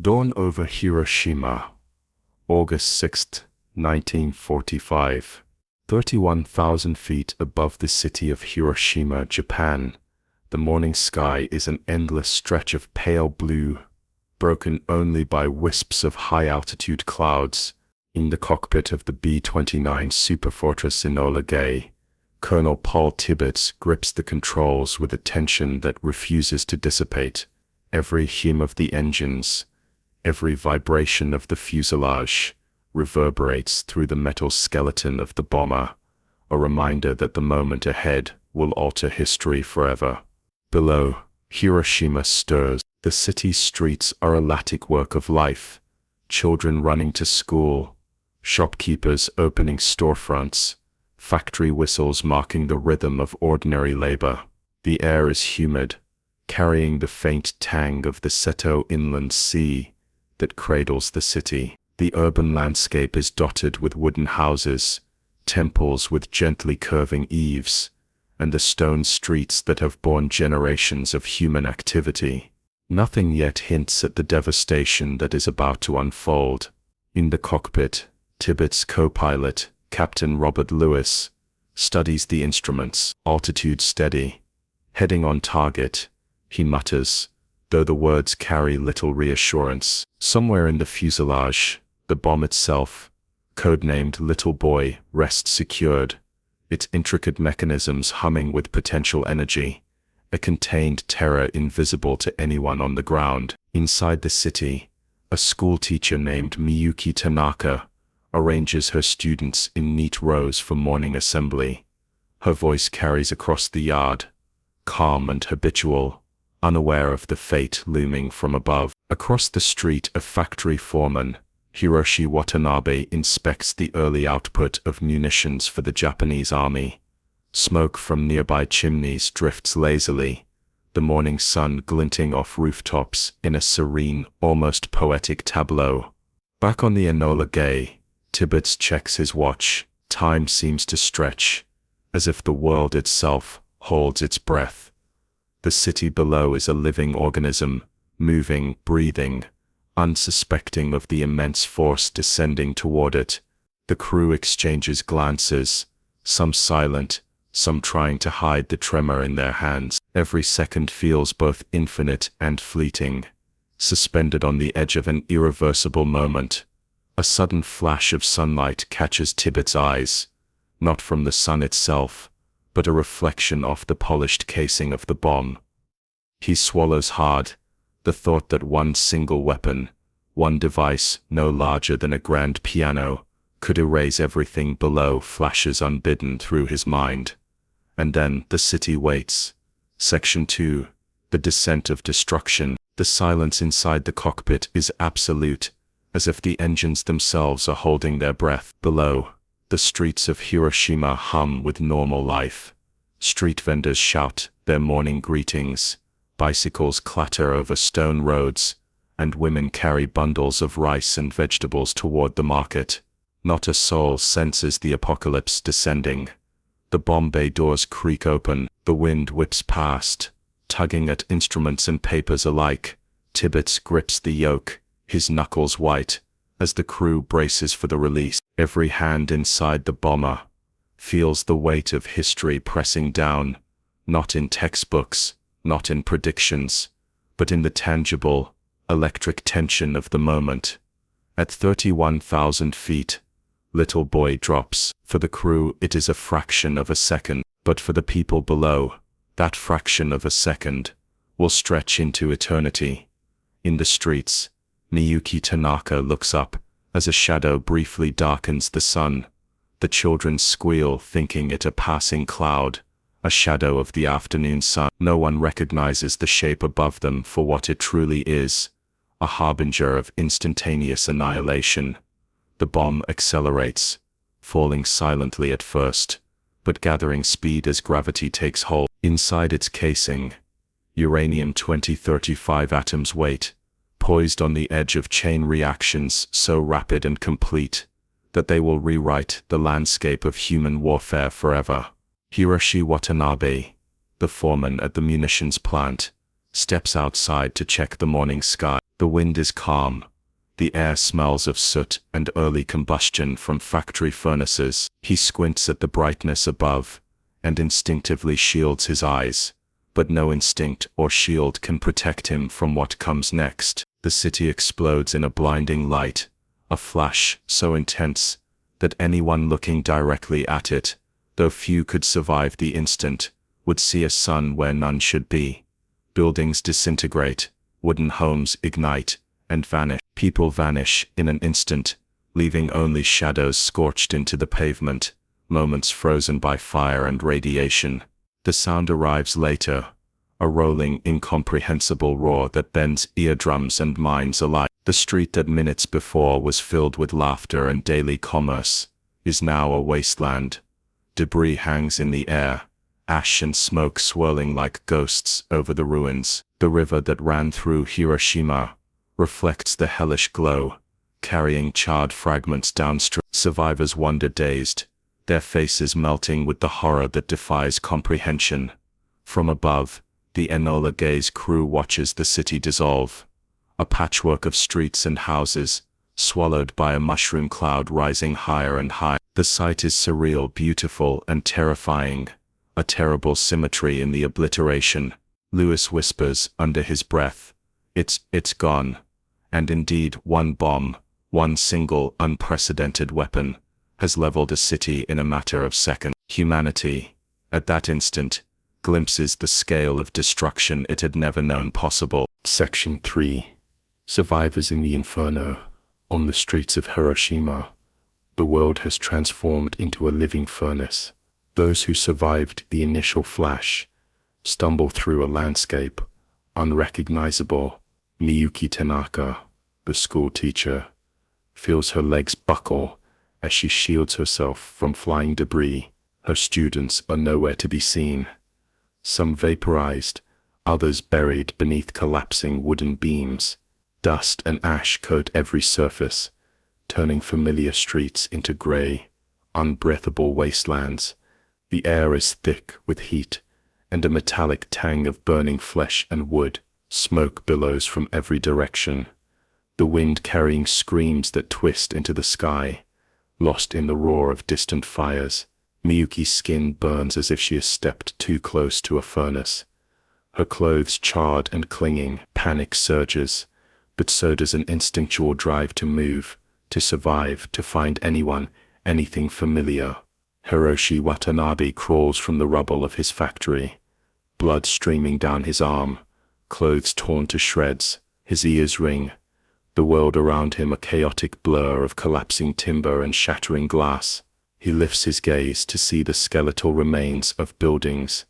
Dawn over Hiroshima, August 6, 1945. 31,000 feet above the city of Hiroshima, Japan, the morning sky is an endless stretch of pale blue, broken only by wisps of high-altitude clouds. In the cockpit of the B-29 Superfortress Enola Gay, Colonel Paul Tibbets grips the controls with a tension that refuses to dissipate. Every hum of the engines, every vibration of the fuselage, reverberates through the metal skeleton of the bomber, a reminder that the moment ahead will alter history forever. Below, Hiroshima stirs. The city's streets are a Latic work of life, children running to school, shopkeepers opening storefronts, factory whistles marking the rhythm of ordinary labor. The air is humid, carrying the faint tang of the Seto Inland Sea that cradles the city. The urban landscape is dotted with wooden houses, temples with gently curving eaves, and the stone streets that have borne generations of human activity. Nothing yet hints at the devastation that is about to unfold. In the cockpit, Tibbets' co-pilot, Captain Robert Lewis, studies the instruments. Altitude steady. Heading on target, he mutters, though the words carry little reassurance. Somewhere in the fuselage, the bomb itself, codenamed Little Boy, rests secured, its intricate mechanisms humming with potential energy, a contained terror invisible to anyone on the ground. Inside the city, a schoolteacher named Miyuki Tanaka arranges her students in neat rows for morning assembly. Her voice carries across the yard, calm and habitual, unaware of the fate looming from above. Across the street, a factory foreman, Hiroshi Watanabe, inspects the early output of munitions for the Japanese army. Smoke from nearby chimneys drifts lazily, the morning sun glinting off rooftops in a serene, almost poetic tableau. Back on the Enola Gay, Tibbets checks his watch. Time seems to stretch, as if the world itself holds its breath. The city below is a living organism, moving, breathing, unsuspecting of the immense force descending toward it. The crew exchanges glances, some silent, some trying to hide the tremor in their hands. Every second feels both infinite and fleeting, suspended on the edge of an irreversible moment. A sudden flash of sunlight catches Tibbets' eyes, not from the sun itself, but a reflection off the polished casing of the bomb. He swallows hard. The thought that one single weapon, one device no larger than a grand piano, could erase everything below flashes unbidden through his mind. And then the city waits. Section 2. The Descent of Destruction. The silence inside the cockpit is absolute, as if the engines themselves are holding their breath. Below, the streets of Hiroshima hum with normal life. Street vendors shout their morning greetings, bicycles clatter over stone roads, and women carry bundles of rice and vegetables toward the market. Not a soul senses the apocalypse descending. The bomb bay doors creak open, the wind whips past, tugging at instruments and papers alike. Tibbets grips the yoke, his knuckles white, as the crew braces for the release. Every hand inside the bomber feels the weight of history pressing down, not in textbooks, not in predictions, but in the tangible, electric tension of the moment. At 31,000 feet, Little Boy drops. For the crew, it is a fraction of a second, but for the people below, that fraction of a second will stretch into eternity. In the streets, Miyuki Tanaka looks up as a shadow briefly darkens the sun. The children squeal, thinking it a passing cloud, a shadow of the afternoon sun. No one recognizes the shape above them for what it truly is, a harbinger of instantaneous annihilation. The bomb accelerates, falling silently at first, but gathering speed as gravity takes hold. Inside its casing, uranium-235 atoms wait, poised on the edge of chain reactions so rapid and complete that they will rewrite the landscape of human warfare forever. Hiroshi Watanabe, the foreman at the munitions plant, steps outside to check the morning sky. The wind is calm. The air smells of soot and early combustion from factory furnaces. He squints at the brightness above and instinctively shields his eyes, but no instinct or shield can protect him from what comes next. The city explodes in a blinding light, a flash so intense that anyone looking directly at it, though few could survive the instant, would see a sun where none should be. Buildings disintegrate, wooden homes ignite and vanish. People vanish in an instant, leaving only shadows scorched into the pavement, moments frozen by fire and radiation. The sound arrives later, a rolling, incomprehensible roar that bends eardrums and minds alike. The street that minutes before was filled with laughter and daily commerce is now a wasteland. Debris hangs in the air, ash and smoke swirling like ghosts over the ruins. The river that ran through Hiroshima reflects the hellish glow, carrying charred fragments downstream. Survivors wander dazed, their faces melting with the horror that defies comprehension. From above, the Enola Gay's crew watches the city dissolve, a patchwork of streets and houses, swallowed by a mushroom cloud rising higher and higher. The sight is surreal, beautiful, and terrifying, a terrible symmetry in the obliteration. Lewis whispers under his breath, It's gone. And indeed, one bomb, one single unprecedented weapon, has leveled a city in a matter of seconds. Humanity, at that instant, glimpses the scale of destruction it had never known possible. Section 3. Survivors in the Inferno. On the streets of Hiroshima, the world has transformed into a living furnace. Those who survived the initial flash stumble through a landscape unrecognizable. Miyuki Tanaka, the school teacher, feels her legs buckle as she shields herself from flying debris. Her students are nowhere to be seen. Some vaporized, others buried beneath collapsing wooden beams. Dust and ash coat every surface, turning familiar streets into gray, unbreathable wastelands. The air is thick with heat and a metallic tang of burning flesh and wood. Smoke billows from every direction, the wind carrying screams that twist into the sky, lost in the roar of distant fires. Miyuki's skin burns as if she has stepped too close to a furnace. Her clothes charred and clinging. Panic surges, but so does an instinctual drive to move, to survive, to find anyone, anything familiar. Hiroshi Watanabe crawls from the rubble of his factory, blood streaming down his arm, clothes torn to shreds, his ears ring. The world around him a chaotic blur of collapsing timber and shattering glass. He lifts his gaze to see the skeletal remains of buildings,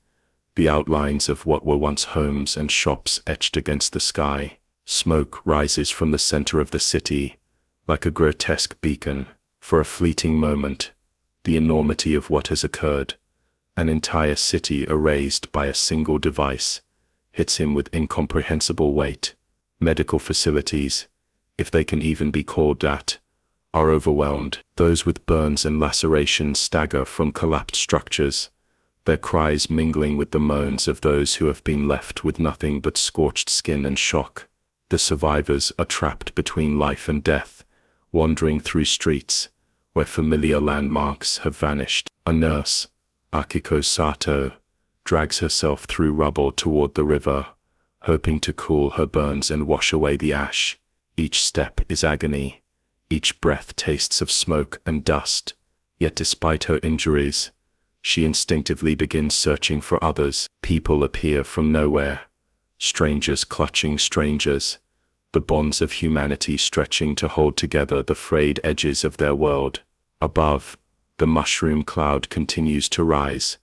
the outlines of what were once homes and shops etched against the sky. Smoke rises from the center of the city, like a grotesque beacon. For a fleeting moment, the enormity of what has occurred, an entire city erased by a single device, hits him with incomprehensible weight. Medical facilities, if they can even be called that, are overwhelmed. Those with burns and lacerations stagger from collapsed structures, their cries mingling with the moans of those who have been left with nothing but scorched skin and shock. The survivors are trapped between life and death, wandering through streets where familiar landmarks have vanished. A nurse, Akiko Sato, drags herself through rubble toward the river, hoping to cool her burns and wash away the ash. Each step is agony. Each breath tastes of smoke and dust. Yet despite her injuries, she instinctively begins searching for others. People appear from nowhere, strangers clutching strangers, the bonds of humanity stretching to hold together the frayed edges of their world. Above, the mushroom cloud continues to rise,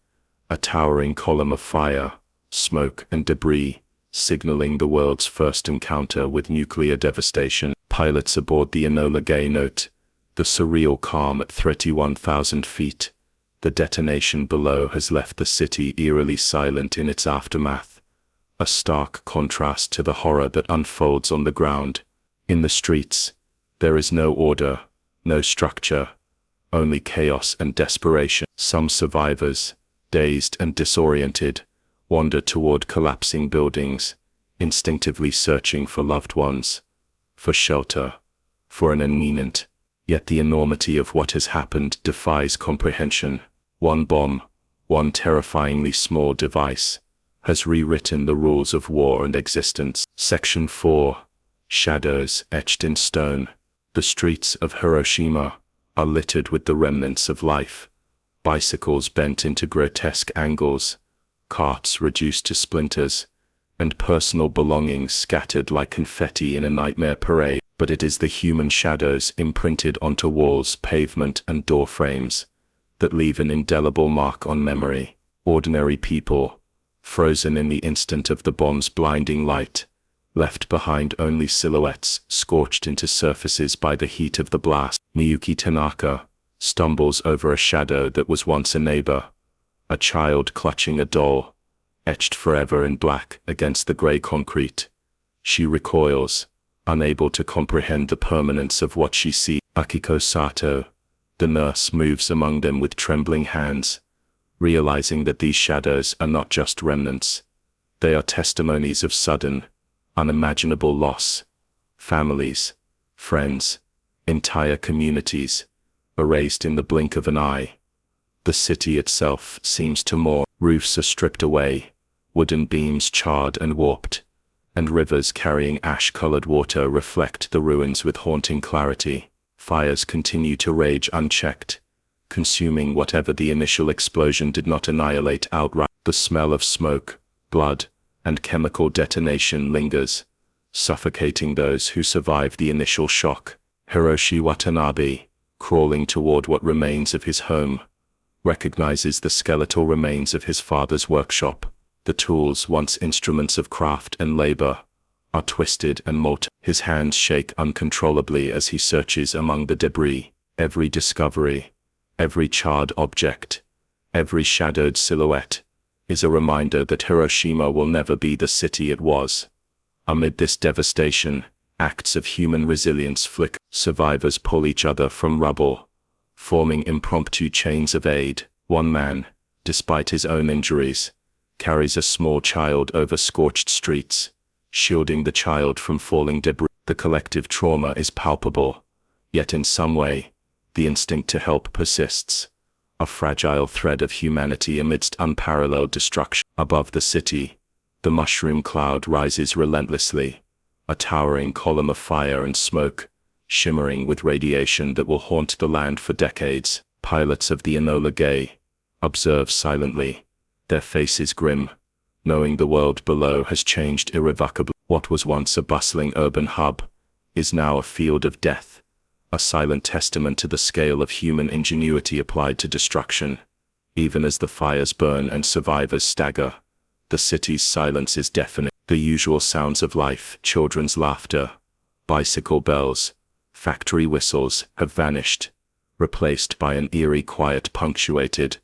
a towering column of fire, smoke and debris, signaling the world's first encounter with nuclear devastation. Pilots aboard the Enola Gay note the surreal calm at 31,000 feet. The detonation below has left the city eerily silent in its aftermath, a stark contrast to the horror that unfolds on the ground. In the streets, there is no order, no structure, only chaos and desperation. Some survivors, dazed and disoriented, wander toward collapsing buildings, instinctively searching for loved ones, for shelter, for an imminent. Yet the enormity of what has happened defies comprehension. One bomb, one terrifyingly small device, has rewritten the rules of war and existence. Section 4. Shadows etched in stone. The streets of Hiroshima are littered with the remnants of life. Bicycles bent into grotesque angles, carts reduced to splinters, and personal belongings scattered like confetti in a nightmare parade. But it is the human shadows imprinted onto walls, pavement, and door frames that leave an indelible mark on memory. Ordinary people, frozen in the instant of the bomb's blinding light, left behind only silhouettes scorched into surfaces by the heat of the blast. Miyuki Tanaka stumbles over a shadow that was once a neighbor, a child clutching a doll, etched forever in black against the gray concrete. She recoils, unable to comprehend the permanence of what she sees. Akiko Sato, the nurse, moves among them with trembling hands, realizing that these shadows are not just remnants. They are testimonies of sudden, unimaginable loss. Families, friends, entire communities, erased in the blink of an eye. The city itself seems to mourn. Roofs are stripped away, wooden beams charred and warped, and rivers carrying ash-colored water reflect the ruins with haunting clarity. Fires continue to rage unchecked, consuming whatever the initial explosion did not annihilate outright. The smell of smoke, blood, and chemical detonation lingers, suffocating those who survive the initial shock. Hiroshi Watanabe, crawling toward what remains of his home, recognizes the skeletal remains of his father's workshop. The tools, once instruments of craft and labor, are twisted and molten. His hands shake uncontrollably as he searches among the debris. Every discovery, every charred object, every shadowed silhouette, is a reminder that Hiroshima will never be the city it was. Amid this devastation, acts of human resilience flicker. Survivors pull each other from rubble, forming impromptu chains of aid. One man, despite his own injuries, carries a small child over scorched streets, shielding the child from falling debris. The collective trauma is palpable, yet in some way, the instinct to help persists, a fragile thread of humanity amidst unparalleled destruction. Above the city, the mushroom cloud rises relentlessly, a towering column of fire and smoke, shimmering with radiation that will haunt the land for decades. Pilots of the Enola Gay observe silently, their faces grim, knowing the world below has changed irrevocably. What was once a bustling urban hub is now a field of death, a silent testament to the scale of human ingenuity applied to destruction. Even as the fires burn and survivors stagger, the city's silence is deafening. The usual sounds of life, children's laughter, bicycle bells, factory whistles, have vanished, replaced by an eerie quiet punctuated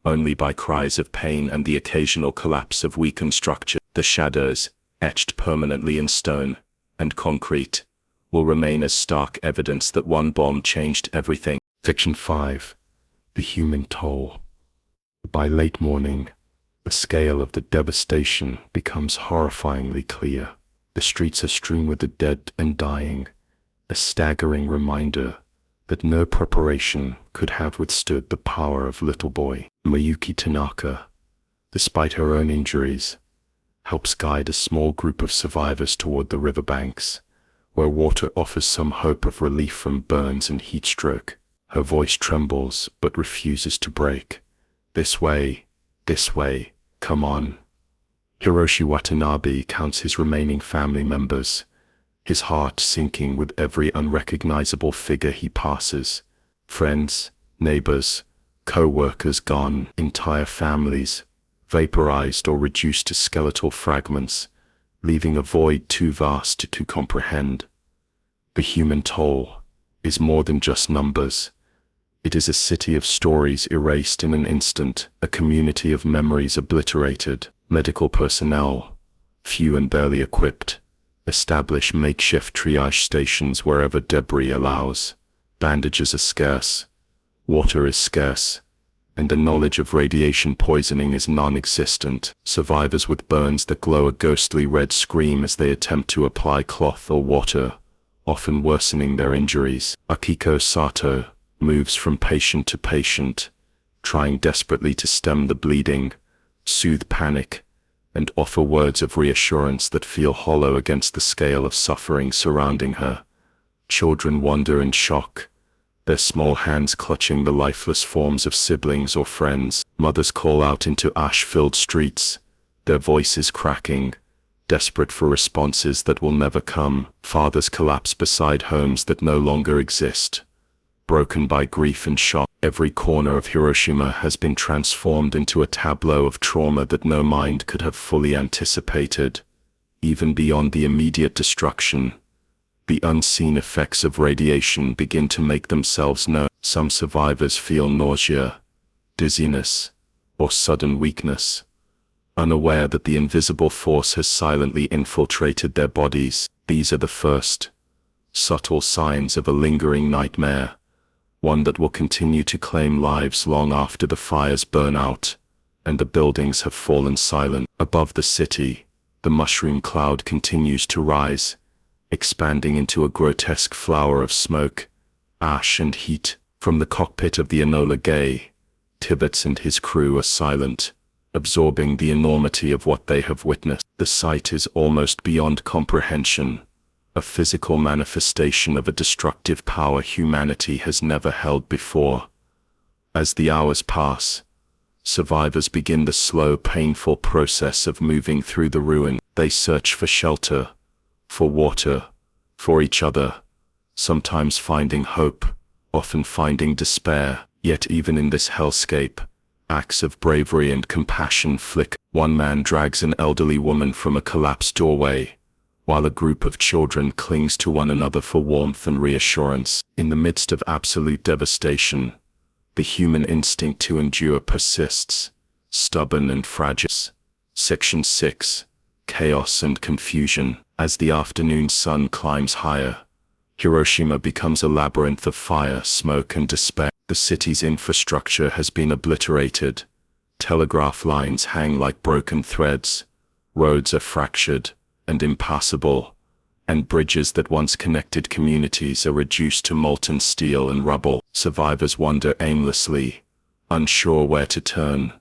only by cries of pain and the occasional collapse of weakened structure. The shadows, etched permanently in stone and concrete, will remain as stark evidence that one bomb changed everything. Section 5. The human toll. By late morning, the scale of the devastation becomes horrifyingly clear. The streets are strewn with the dead and dying, a staggering reminder that no preparation could have withstood the power of little boy. Miyuki Tanaka, despite her own injuries, helps guide a small group of survivors toward the riverbanks, where water offers some hope of relief from burns and heat stroke. Her voice trembles but refuses to break. This way, come on. Hiroshi Watanabe counts his remaining family members, his heart sinking with every unrecognizable figure he passes. Friends, neighbors, co-workers gone, entire families vaporized or reduced to skeletal fragments, leaving a void too vast to comprehend. The human toll is more than just numbers. It is a city of stories erased in an instant, a community of memories obliterated. Medical personnel, few and barely equipped, establish makeshift triage stations wherever debris allows. Bandages are scarce, water is scarce, and the knowledge of radiation poisoning is non-existent. Survivors with burns that glow a ghostly red scream as they attempt to apply cloth or water, often worsening their injuries. Akiko Sato moves from patient to patient, trying desperately to stem the bleeding, soothe panic, and offer words of reassurance that feel hollow against the scale of suffering surrounding her. Children wander in shock, their small hands clutching the lifeless forms of siblings or friends. Mothers call out into ash-filled streets, their voices cracking, desperate for responses that will never come. Fathers collapse beside homes that no longer exist, broken by grief and shock. Every corner of Hiroshima has been transformed into a tableau of trauma that no mind could have fully anticipated. Even beyond the immediate destruction, the unseen effects of radiation begin to make themselves known. Some survivors feel nausea, dizziness, or sudden weakness, unaware that the invisible force has silently infiltrated their bodies. These are the first, subtle signs of a lingering nightmare, one that will continue to claim lives long after the fires burn out and the buildings have fallen silent. Above the city, the mushroom cloud continues to rise, expanding into a grotesque flower of smoke, ash and heat. From the cockpit of the Enola Gay, Tibbets and his crew are silent, absorbing the enormity of what they have witnessed. The sight is almost beyond comprehension, a physical manifestation of a destructive power humanity has never held before. As the hours pass, survivors begin the slow, painful process of moving through the ruin. They search for shelter, for water, for each other, sometimes finding hope, often finding despair. Yet even in this hellscape, acts of bravery and compassion flicker. One man drags an elderly woman from a collapsed doorway, while a group of children clings to one another for warmth and reassurance. In the midst of absolute devastation, the human instinct to endure persists, stubborn and fragile. Section 6. Chaos and Confusion. As the afternoon sun climbs higher, Hiroshima becomes a labyrinth of fire, smoke and despair. The city's infrastructure has been obliterated. Telegraph lines hang like broken threads, roads are fractured and impassable, and bridges that once connected communities are reduced to molten steel and rubble. Survivors wander aimlessly, unsure where to turn,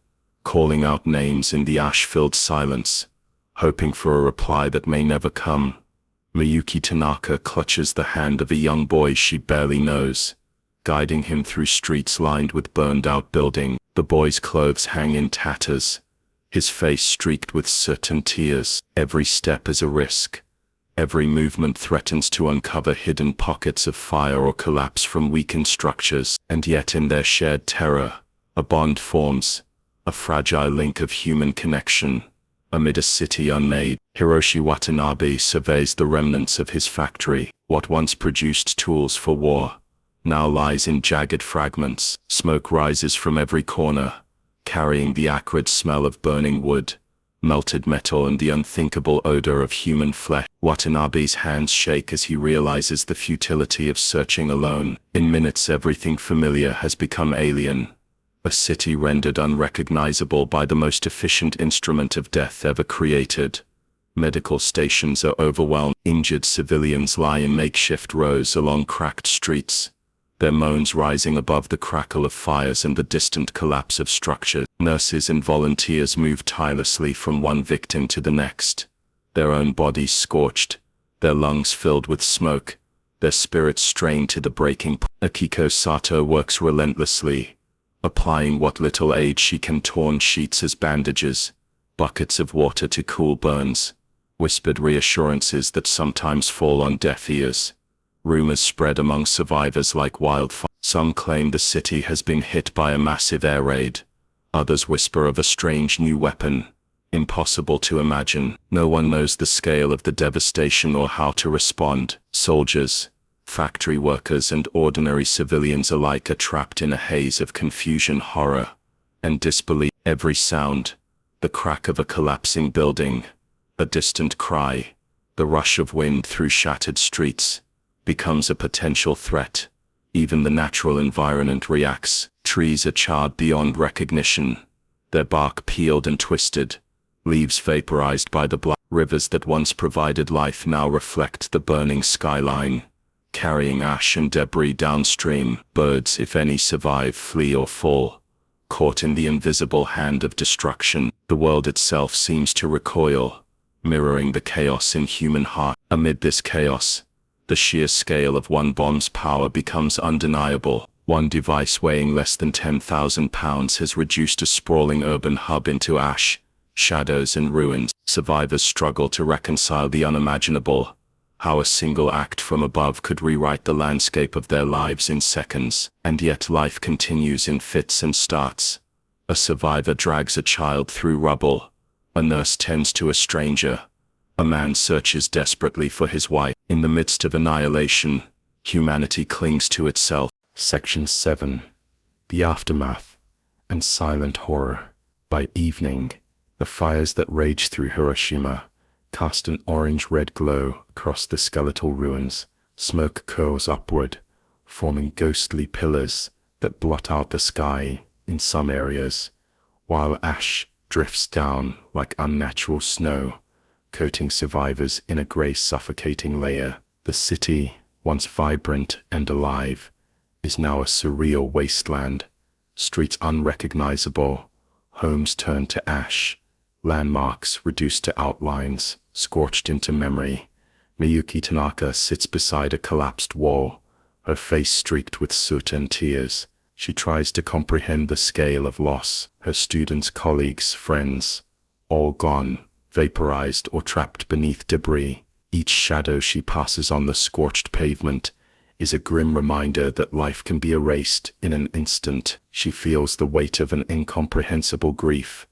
calling out names in the ash-filled silence, hoping for a reply that may never come. Miyuki Tanaka clutches the hand of a young boy she barely knows, guiding him through streets lined with burned-out buildings. The boy's clothes hang in tatters, his face streaked with soot and tears. Every step is a risk. Every movement threatens to uncover hidden pockets of fire or collapse from weakened structures. And yet in their shared terror, a bond forms, a fragile link of human connection. Amid a city unmade, Hiroshi Watanabe surveys the remnants of his factory. What once produced tools for war now lies in jagged fragments. Smoke rises from every corner, carrying the acrid smell of burning wood, melted metal and the unthinkable odor of human flesh. Watanabe's hands shake as he realizes the futility of searching alone. In minutes everything familiar has become alien. A city rendered unrecognizable by the most efficient instrument of death ever created. Medical stations are overwhelmed. Injured civilians lie in makeshift rows along cracked streets, their moans rising above the crackle of fires and the distant collapse of structures. Nurses and volunteers move tirelessly from one victim to the next, their own bodies scorched, their lungs filled with smoke, their spirits strained to the breaking point. Akiko Sato works relentlessly, applying what little aid she can: torn sheets as bandages, buckets of water to cool burns, whispered reassurances that sometimes fall on deaf ears. Rumors spread among survivors like wildfire. Some claim the city has been hit by a massive air raid. Others whisper of a strange new weapon, impossible to imagine. No one knows the scale of the devastation or how to respond. Soldiers, factory workers and ordinary civilians alike are trapped in a haze of confusion, horror, and disbelief. Every sound, the crack of a collapsing building, a distant cry, the rush of wind through shattered streets, becomes a potential threat. Even the natural environment reacts, trees are charred beyond recognition, their bark peeled and twisted, leaves vaporized by the blast. Rivers that once provided life now reflect the burning skyline, carrying ash and debris downstream. Birds, if any, survive, flee or fall, caught in the invisible hand of destruction. The world itself seems to recoil, mirroring the chaos in human heart. Amid this chaos, the sheer scale of one bomb's power becomes undeniable. One device weighing less than 10,000 pounds has reduced a sprawling urban hub into ash, shadows and ruins. Survivors struggle to reconcile the unimaginable, how a single act from above could rewrite the landscape of their lives in seconds. And yet life continues in fits and starts. A survivor drags a child through rubble, a nurse tends to a stranger, a man searches desperately for his wife. In the midst of annihilation, humanity clings to itself. Section 7. The Aftermath and Silent Horror. By evening, the fires that raged through Hiroshima cast an orange-red glow across the skeletal ruins. Smoke curls upward, forming ghostly pillars that blot out the sky in some areas, while ash drifts down like unnatural snow, coating survivors in a grey suffocating layer. The city, once vibrant and alive, is now a surreal wasteland. Streets unrecognizable, homes turned to ash, landmarks reduced to outlines, scorched into memory. Miyuki Tanaka sits beside a collapsed wall, her face streaked with soot and tears. She tries to comprehend the scale of loss. Her students, colleagues, friends, all gone, vaporized or trapped beneath debris. Each shadow she passes on the scorched pavement is a grim reminder that life can be erased in an instant. She feels the weight of an incomprehensible grief,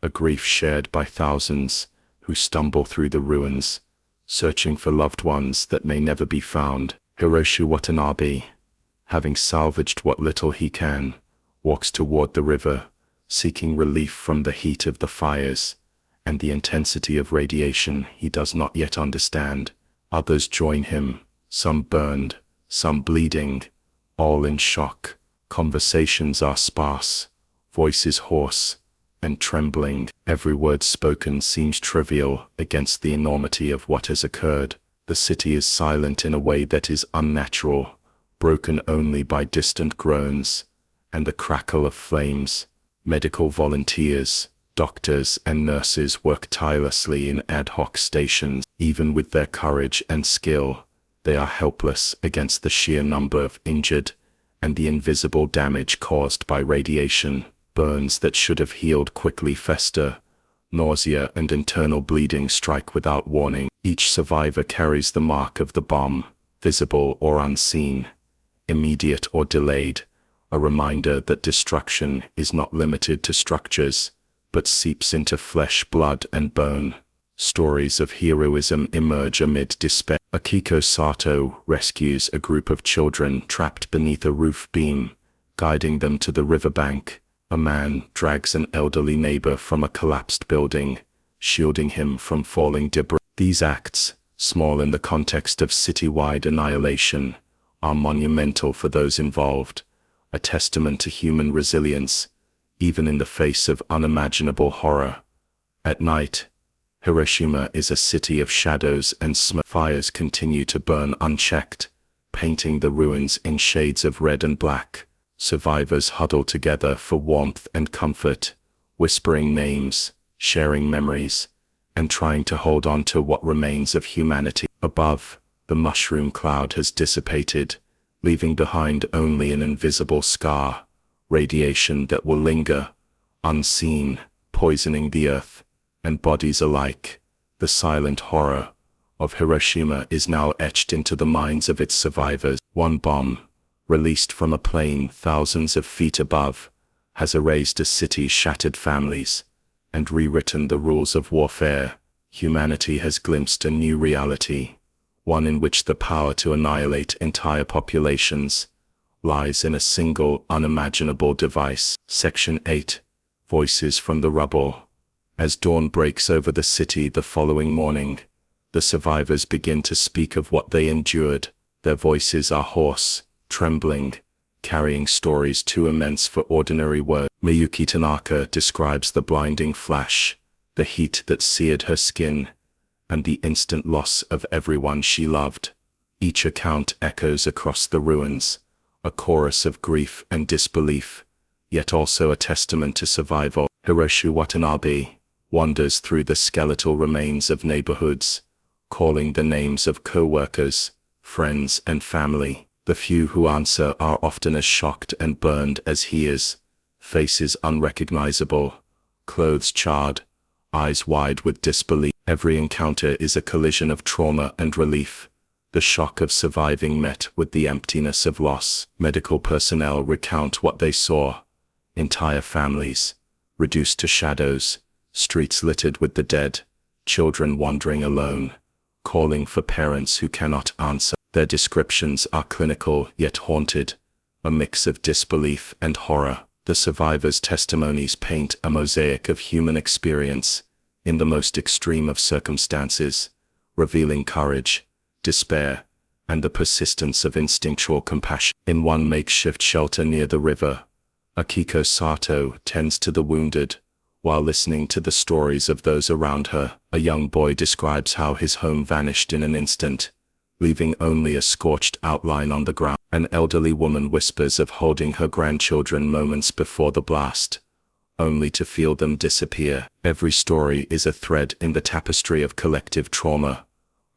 a grief shared by thousands who stumble through the ruins, searching for loved ones that may never be found. Hiroshi Watanabe, having salvaged what little he can, walks toward the river, seeking relief from the heat of the fires and the intensity of radiation he does not yet understand. Others join him, some burned, some bleeding, all in shock. Conversations are sparse, voices hoarse and trembling. Every word spoken seems trivial against the enormity of what has occurred. The city is silent in a way that is unnatural, broken only by distant groans and the crackle of flames. Medical volunteers, doctors and nurses work tirelessly in ad hoc stations. Even with their courage and skill, they are helpless against the sheer number of injured and the invisible damage caused by radiation. Burns that should have healed quickly fester. Nausea and internal bleeding strike without warning. Each survivor carries the mark of the bomb, visible or unseen, immediate or delayed, a reminder that destruction is not limited to structures, but seeps into flesh, blood, and bone. Stories of heroism emerge amid despair. Akiko Sato rescues a group of children trapped beneath a roof beam, guiding them to the riverbank. A man drags an elderly neighbor from a collapsed building, shielding him from falling debris. These acts, small in the context of citywide annihilation, are monumental for those involved, a testament to human resilience, even in the face of unimaginable horror. At night, Hiroshima is a city of shadows and smoke. Fires continue to burn unchecked, painting the ruins in shades of red and black. Survivors huddle together for warmth and comfort, whispering names, sharing memories, and trying to hold on to what remains of humanity. Above, the mushroom cloud has dissipated, leaving behind only an invisible scar, radiation that will linger, unseen, poisoning the earth and bodies alike. The silent horror of Hiroshima is now etched into the minds of its survivors. One bomb, released from a plane thousands of feet above, has erased a city's shattered families and rewritten the rules of warfare. Humanity has glimpsed a new reality, one in which the power to annihilate entire populations lies in a single unimaginable device. Section 8. Voices from the Rubble. As dawn breaks over the city the following morning, the survivors begin to speak of what they endured. Their voices are hoarse, trembling, carrying stories too immense for ordinary words. Miyuki Tanaka describes the blinding flash, the heat that seared her skin, and the instant loss of everyone she loved. Each account echoes across the ruins, a chorus of grief and disbelief, yet also a testament to survival. Hiroshi Watanabe wanders through the skeletal remains of neighborhoods, calling the names of co-workers, friends, and family. The few who answer are often as shocked and burned as he is, faces unrecognizable, clothes charred, eyes wide with disbelief. Every encounter is a collision of trauma and relief, the shock of surviving met with the emptiness of loss. Medical personnel recount what they saw: entire families reduced to shadows, streets littered with the dead, children wandering alone, calling for parents who cannot answer. Their descriptions are clinical yet haunted, a mix of disbelief and horror. The survivors' testimonies paint a mosaic of human experience in the most extreme of circumstances, revealing courage, despair, and the persistence of instinctual compassion. In one makeshift shelter near the river, Akiko Sato tends to the wounded, while listening to the stories of those around her. A young boy describes how his home vanished in an instant, leaving only a scorched outline on the ground. An elderly woman whispers of holding her grandchildren moments before the blast, only to feel them disappear. Every story is a thread in the tapestry of collective trauma,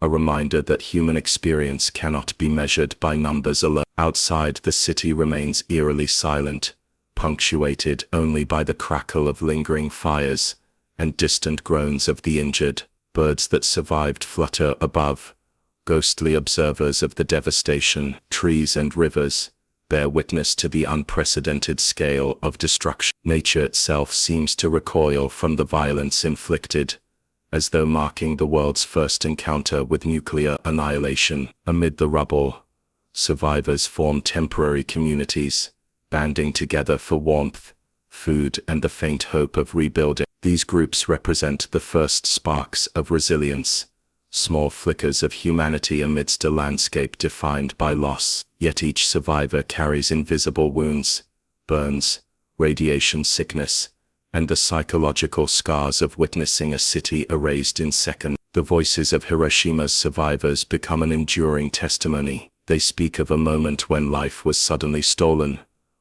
a reminder that human experience cannot be measured by numbers alone. Outside, the city remains eerily silent, punctuated only by the crackle of lingering fires and distant groans of the injured. Birds that survived flutter above, ghostly observers of the devastation. Trees and rivers bear witness to the unprecedented scale of destruction. Nature itself seems to recoil from the violence inflicted, as though marking the world's first encounter with nuclear annihilation. Amid the rubble, survivors form temporary communities, banding together for warmth, food, and the faint hope of rebuilding. These groups represent the first sparks of resilience, small flickers of humanity amidst a landscape defined by loss. Yet each survivor carries invisible wounds, burns, radiation sickness, and the psychological scars of witnessing a city erased in seconds. The voices of Hiroshima's survivors become an enduring testimony. They speak of a moment when life was suddenly stolen,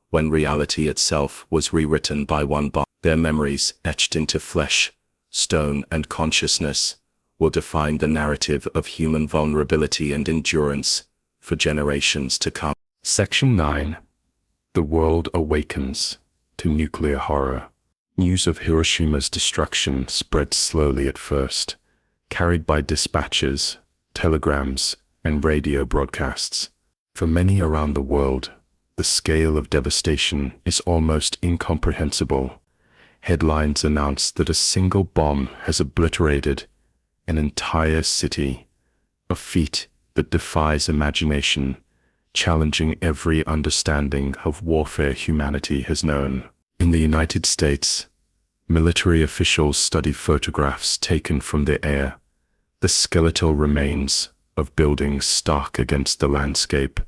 when reality itself was rewritten by one bomb. Their memories, etched into flesh, stone, and consciousness, will define the narrative of human vulnerability and endurance for generations to come. Section 9. The world awakens to nuclear horror. News of Hiroshima's destruction spread slowly at first, carried by dispatches, telegrams, and radio broadcasts. For many around the world, the scale of devastation is almost incomprehensible. Headlines announce that a single bomb has obliterated an entire city, a feat that defies imagination, challenging every understanding of warfare humanity has known. In the United States, military officials study photographs taken from the air, the skeletal remains of buildings stark against the landscape,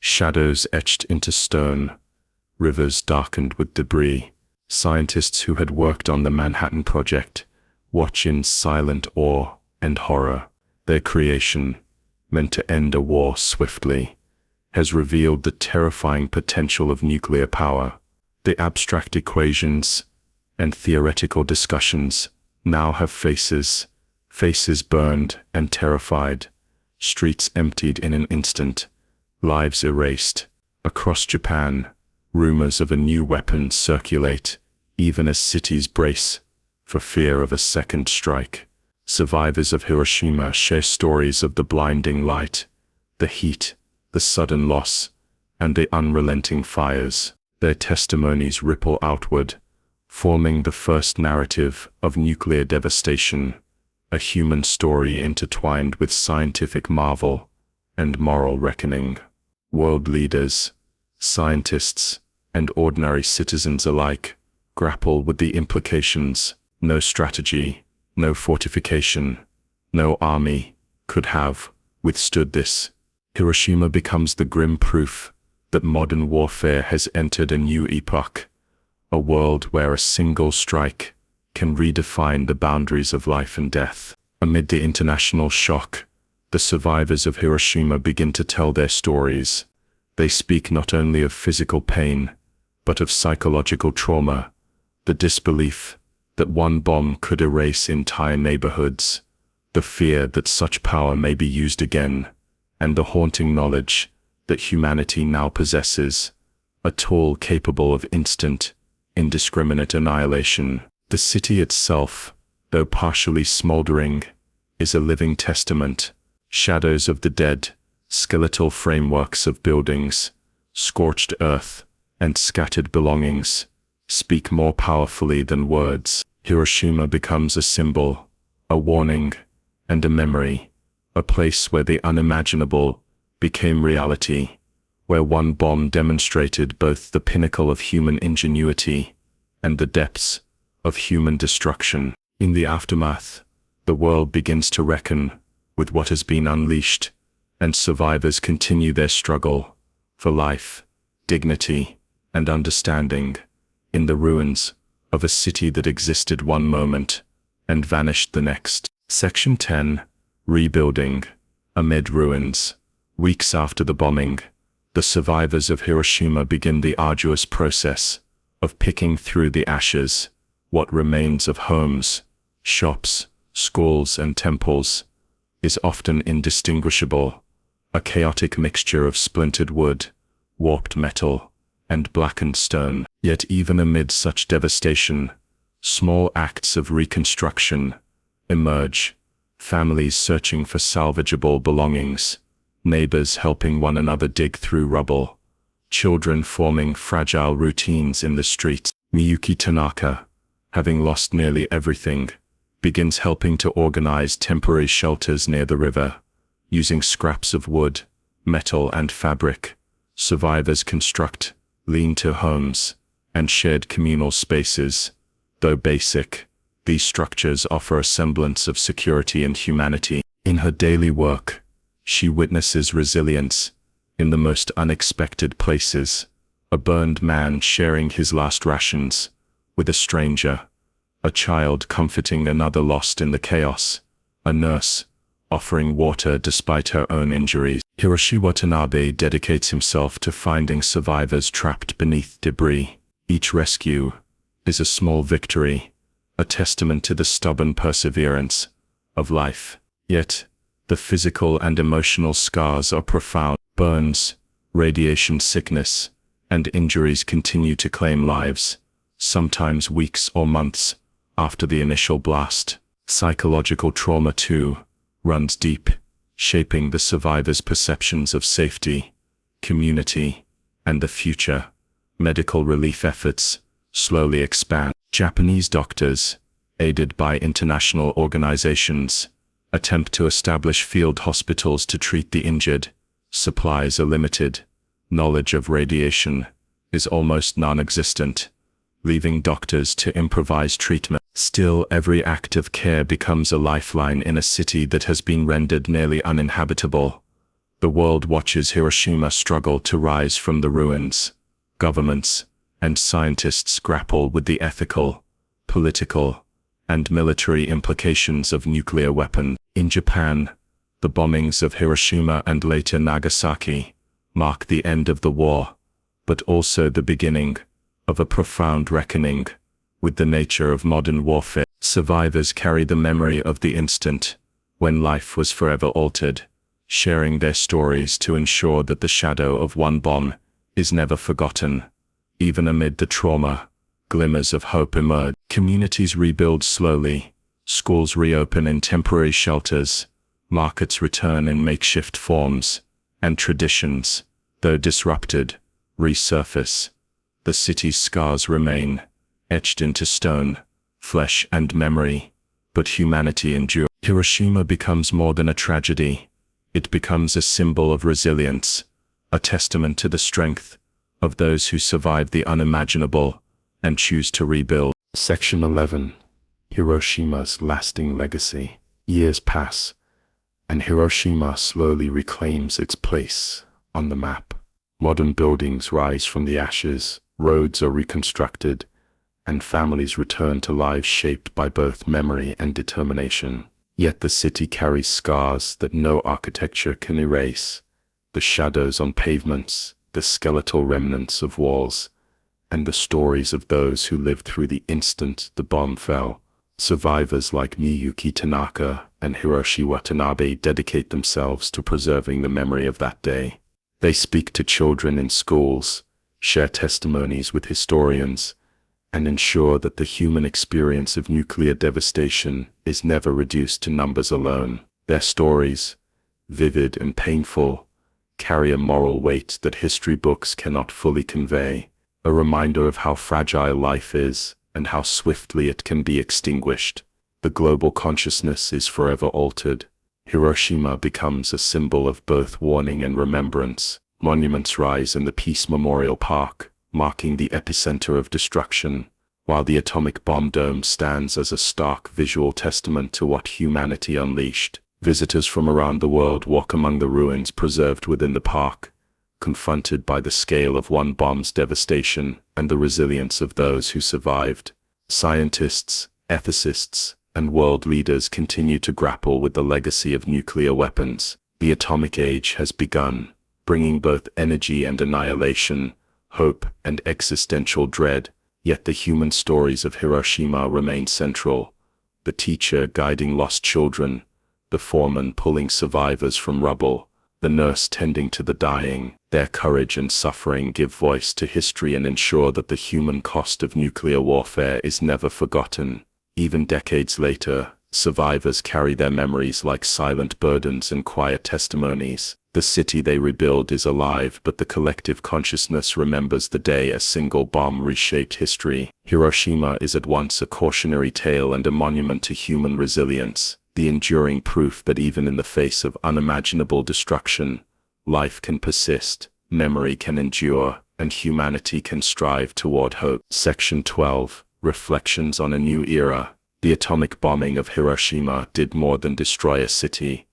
shadows etched into stone, rivers darkened with debris. Scientists who had worked on the Manhattan Project watch in silent awe and horror. Their creation, meant to end a war swiftly, has revealed the terrifying potential of nuclear power. The abstract equations and theoretical discussions now have faces burned and terrified, streets emptied in an instant, lives erased. Across Japan, rumors of a new weapon circulate, even as cities brace for fear of a second strike. Survivors of Hiroshima share stories of the blinding light, the heat, the sudden loss, and the unrelenting fires. Their testimonies ripple outward, forming the first narrative of nuclear devastation, a human story intertwined with scientific marvel and moral reckoning. World leaders, scientists, and ordinary citizens alike grapple with the implications. No strategy, no fortification, no army could have withstood this. Hiroshima becomes the grim proof that modern warfare has entered a new epoch, a world where a single strike can redefine the boundaries of life and death. Amid the international shock, the survivors of Hiroshima begin to tell their stories. They speak not only of physical pain, but of psychological trauma, the disbelief that one bomb could erase entire neighborhoods, the fear that such power may be used again, and the haunting knowledge that humanity now possesses a tool capable of instant, indiscriminate annihilation. The city itself, though partially smoldering, is a living testament. Shadows of the dead, skeletal frameworks of buildings, scorched earth, and scattered belongings speak more powerfully than words. Hiroshima becomes a symbol, a warning, and a memory, a place where the unimaginable became reality, where one bomb demonstrated both the pinnacle of human ingenuity and the depths of human destruction. In the aftermath, the world begins to reckon with what has been unleashed, and survivors continue their struggle for life, dignity, and understanding in the ruins of a city that existed one moment and vanished the next. Section 10. Rebuilding. Amid ruins. Weeks after the bombing, the survivors of Hiroshima begin the arduous process of picking through the ashes what remains of homes, shops, schools, and temples is often indistinguishable, a chaotic mixture of splintered wood, warped metal, and blackened stone. Yet even amid such devastation, small acts of reconstruction emerge, families searching for salvageable belongings, neighbors helping one another dig through rubble, children forming fragile routines in the streets. Miyuki Tanaka, having lost nearly everything, begins helping to organize temporary shelters near the river. Using scraps of wood, metal, and fabric, survivors construct lean-to homes and shared communal spaces. Though basic, these structures offer a semblance of security and humanity. In her daily work, she witnesses resilience in the most unexpected places. A burned man sharing his last rations with a stranger, a child comforting another lost in the chaos, a nurse offering water despite her own injuries. Hiroshi Watanabe dedicates himself to finding survivors trapped beneath debris. Each rescue is a small victory, a testament to the stubborn perseverance of life. Yet, the physical and emotional scars are profound. Burns, radiation sickness, and injuries continue to claim lives, sometimes weeks or months after the initial blast. Psychological trauma, too, runs deep, shaping the survivors' perceptions of safety, community, and the future. Medical relief efforts slowly expand. Japanese doctors, aided by international organizations, attempt to establish field hospitals to treat the injured. Supplies are limited. Knowledge of radiation is almost non-existent, leaving doctors to improvise treatment. Still, every act of care becomes a lifeline in a city that has been rendered nearly uninhabitable. The world watches Hiroshima struggle to rise from the ruins. Governments and scientists grapple with the ethical, political, and military implications of nuclear weapons. In Japan, the bombings of Hiroshima and later Nagasaki mark the end of the war, but also the beginning of a profound reckoning with the nature of modern warfare. Survivors carry the memory of the instant when life was forever altered, sharing their stories to ensure that the shadow of one bomb is never forgotten. Even amid the trauma, glimmers of hope emerge. Communities rebuild slowly, schools reopen in temporary shelters, markets return in makeshift forms, and traditions, though disrupted, resurface. The city's scars remain, etched into stone, flesh, and memory, but humanity endures. Hiroshima becomes more than a tragedy. It becomes a symbol of resilience, a testament to the strength of those who survive the unimaginable and choose to rebuild. Section 11. Hiroshima's lasting legacy. Years pass, and Hiroshima slowly reclaims its place on the map. Modern buildings rise from the ashes, roads are reconstructed, and families return to lives shaped by both memory and determination. Yet the city carries scars that no architecture can erase: the shadows on pavements, the skeletal remnants of walls, and the stories of those who lived through the instant the bomb fell. Survivors like Miyuki Tanaka and Hiroshi Watanabe dedicate themselves to preserving the memory of that day. They speak to children in schools, share testimonies with historians, and ensure that the human experience of nuclear devastation is never reduced to numbers alone. Their stories, vivid and painful, carry a moral weight that history books cannot fully convey, a reminder of how fragile life is and how swiftly it can be extinguished. The global consciousness is forever altered. Hiroshima becomes a symbol of both warning and remembrance. Monuments rise in the Peace Memorial Park, marking the epicenter of destruction, while the atomic bomb dome stands as a stark visual testament to what humanity unleashed. Visitors from around the world walk among the ruins preserved within the park, confronted by the scale of one bomb's devastation and the resilience of those who survived. Scientists, ethicists, and world leaders continue to grapple with the legacy of nuclear weapons. The atomic age has begun, bringing both energy and annihilation, hope and existential dread, yet the human stories of Hiroshima remain central: the teacher guiding lost children, the foreman pulling survivors from rubble, the nurse tending to the dying. Their courage and suffering give voice to history and ensure that the human cost of nuclear warfare is never forgotten. Even decades later, survivors carry their memories like silent burdens and quiet testimonies. The city they rebuild is alive, but the collective consciousness remembers the day a single bomb reshaped history. Hiroshima is at once a cautionary tale and a monument to human resilience, the enduring proof that even in the face of unimaginable destruction, life can persist, memory can endure, and humanity can strive toward hope. Section 12. Reflections on a New Era. The atomic bombing of Hiroshima did more than destroy a city.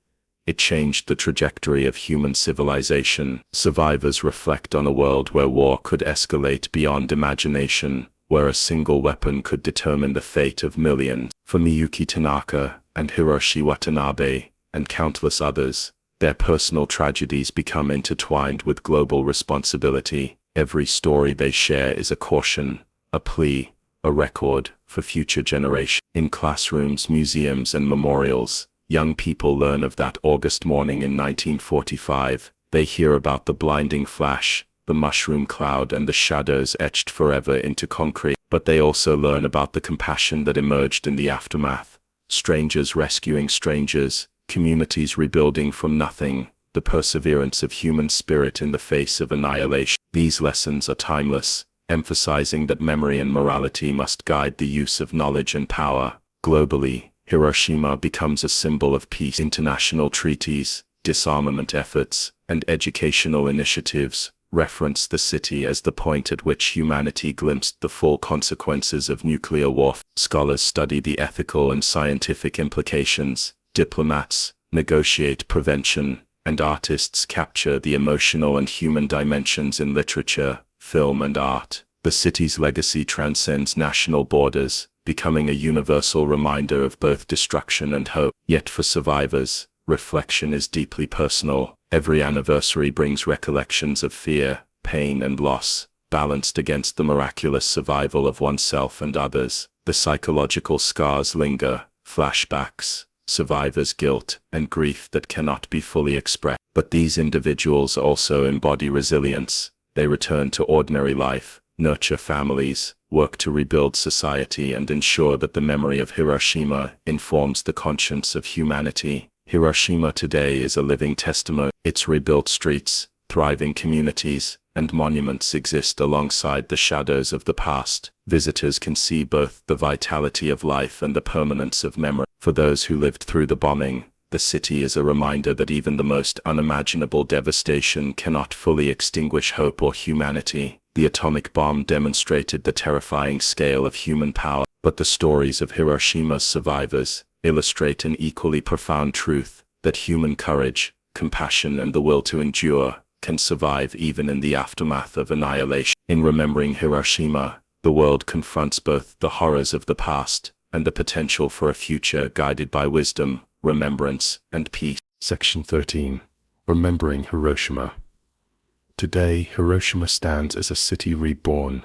It changed the trajectory of human civilization. Survivors reflect on a world where war could escalate beyond imagination, where a single weapon could determine the fate of millions. For Miyuki Tanaka and Hiroshi Watanabe, and countless others, their personal tragedies become intertwined with global responsibility. Every story they share is a caution, a plea, a record for future generations. In classrooms, museums, and memorials, young people learn of that August morning in 1945. They hear about the blinding flash, the mushroom cloud, and the shadows etched forever into concrete. But they also learn about the compassion that emerged in the aftermath. Strangers rescuing strangers, communities rebuilding from nothing, the perseverance of human spirit in the face of annihilation. These lessons are timeless, emphasizing that memory and morality must guide the use of knowledge and power. Globally, Hiroshima becomes a symbol of peace. International treaties, disarmament efforts, and educational initiatives reference the city as the point at which humanity glimpsed the full consequences of nuclear warfare. Scholars study the ethical and scientific implications, diplomats negotiate prevention, and artists capture the emotional and human dimensions in literature, film, and art. The city's legacy transcends national borders, becoming a universal reminder of both destruction and hope. Yet for survivors, reflection is deeply personal. Every anniversary brings recollections of fear, pain, and loss, balanced against the miraculous survival of oneself and others. The psychological scars linger, flashbacks, survivors' guilt, and grief that cannot be fully expressed. But these individuals also embody resilience. They return to ordinary life, nurture families, work to rebuild society, and ensure that the memory of Hiroshima informs the conscience of humanity. Hiroshima today is a living testimony. Its rebuilt streets, thriving communities, and monuments exist alongside the shadows of the past. Visitors can see both the vitality of life and the permanence of memory. For those who lived through the bombing, the city is a reminder that even the most unimaginable devastation cannot fully extinguish hope or humanity. The atomic bomb demonstrated the terrifying scale of human power, but the stories of Hiroshima's survivors illustrate an equally profound truth, that human courage, compassion, and the will to endure can survive even in the aftermath of annihilation. In remembering Hiroshima, the world confronts both the horrors of the past and the potential for a future guided by wisdom, remembrance, and peace. Section 13. Remembering Hiroshima. Today, Hiroshima stands as a city reborn,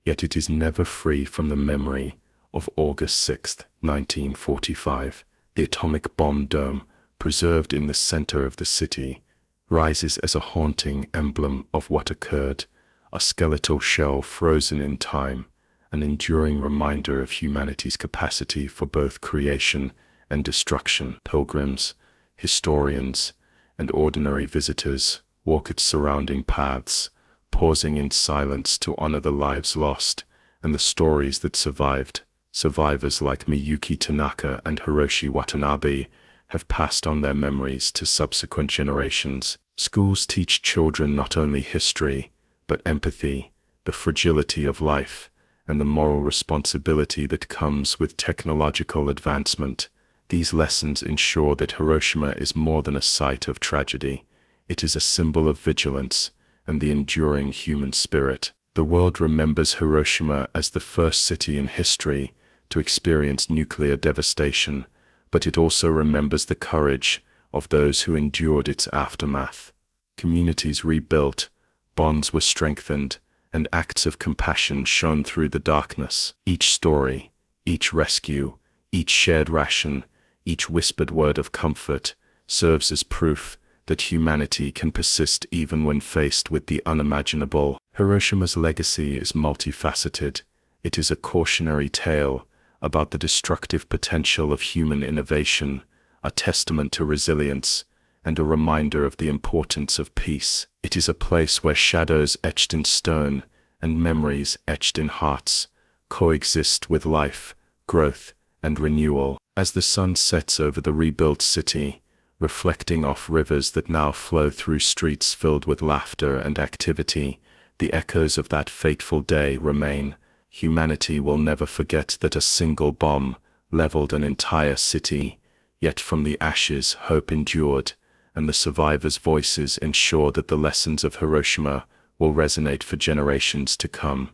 yet it is never free from the memory of August 6, 1945. The atomic bomb dome, preserved in the center of the city, rises as a haunting emblem of what occurred, a skeletal shell frozen in time, an enduring reminder of humanity's capacity for both creation and destruction. Pilgrims, historians, and ordinary visitors walk its surrounding paths, pausing in silence to honor the lives lost and the stories that survived. Survivors like Miyuki Tanaka and Hiroshi Watanabe have passed on their memories to subsequent generations. Schools teach children not only history, but empathy, the fragility of life, and the moral responsibility that comes with technological advancement. These lessons ensure that Hiroshima is more than a site of tragedy. It is a symbol of vigilance and the enduring human spirit. The world remembers Hiroshima as the first city in history to experience nuclear devastation, but it also remembers the courage of those who endured its aftermath. Communities rebuilt, bonds were strengthened, and acts of compassion shone through the darkness. Each story, each rescue, each shared ration, each whispered word of comfort serves as proof that humanity can persist even when faced with the unimaginable. Hiroshima's legacy is multifaceted. It is a cautionary tale about the destructive potential of human innovation, a testament to resilience, and a reminder of the importance of peace. It is a place where shadows etched in stone and memories etched in hearts coexist with life, growth, and renewal. As the sun sets over the rebuilt city, reflecting off rivers that now flow through streets filled with laughter and activity, the echoes of that fateful day remain. Humanity will never forget that a single bomb leveled an entire city, yet from the ashes hope endured, and the survivors' voices ensure that the lessons of Hiroshima will resonate for generations to come.